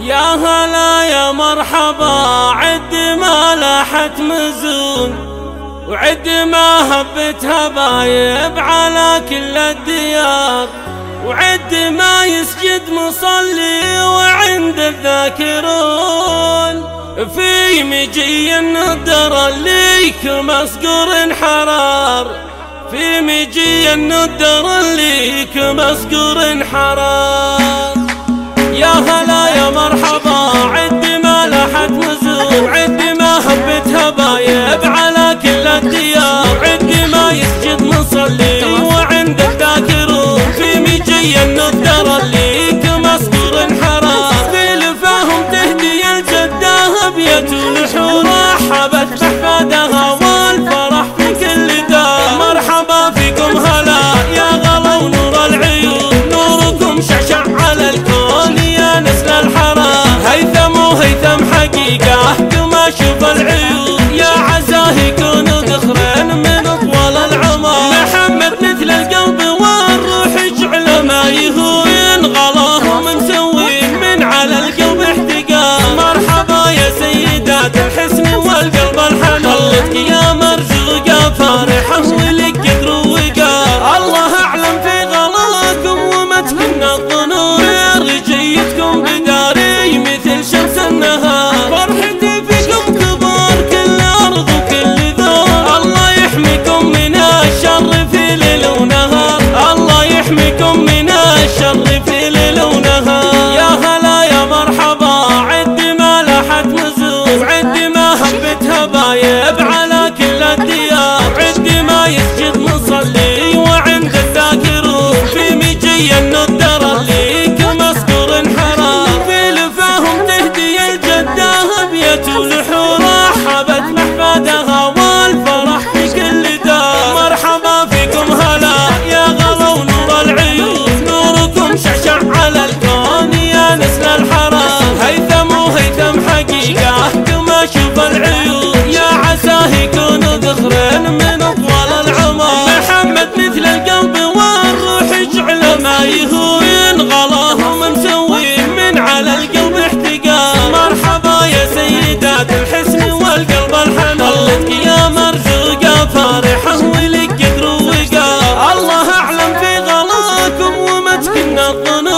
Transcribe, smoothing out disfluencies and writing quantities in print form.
يا هلا يا مرحبا، عد ما لاحت مزون، وعد ما هبت هبايب على كل الديار، وعد ما يسجد مصلي وعند الذاكرون، في مجي الندر ليك مسقور حرار، في مجي الندر ليك مسقور حرار. يا هلا يا مرحبا، عد ما لاحت مزون، عد ما هبت هبايب على كل الديار، عد ما يسجد مصلي وعند الذاكرون، في مجي الندر ليك مسقور حرار، في لفاهم تهدي الجده ابية الحور، رحبت بحفادها والفرح في كل دار. مرحبا فيكم هلا يا غلا ونور العيون، نوركم شعشع على الكون يا نسل الحرام، هيثم وهيثم حقيقة كما شوف العيون، يا عزاه يكونوا ذخرين من اطول العمر، محمد مثل القلب والروح يجعله ما يهون، غلاه مسوين من على القلب احتقان. مرحبا يا سيدات الحسن والقلب الحنون، خلتك يا مرزوقة فارحة ولك قدر ووقار، الله اعلم في غلاكم وما تمنى الظنون، رجيتكم بداري مثل شمس النهار، فرحتي فيكم كبار كل ارض وكل ذور، الله يحميكم من الشر في ليل ونهار، الله يحميكم من الشر في ليل ونهار. يا هلا يا مرحبا، عد ما لاحت مزون، وعد ما هبت هبايب على كل الديار، عد ما يسجد مصلي وعند الذاكرون، في مجي الندر ليك مسقور حرام، في لفاهم تهدي الجده ابية الحور، رحبت بحفادها والفرح في كل دار. مرحبا فيكم هلا يا غلا ونور العيون، نوركم شعشع على الكون يا نسل الحرام، هيثم وهيثم حقيقة كما شوف العيون، يا عساه يكونوا ذخرين من اطول العمر، محمد مثل القلب والروح يجعله ما يهون، غلاه مسوين من على القلب احتقان. مرحبا يا سيدات الحسن والقلب الحنون، خلتك يا مرزوقة فارحة ولك قدر ووقار، الله اعلم في غلاكم وما تكن الظنون،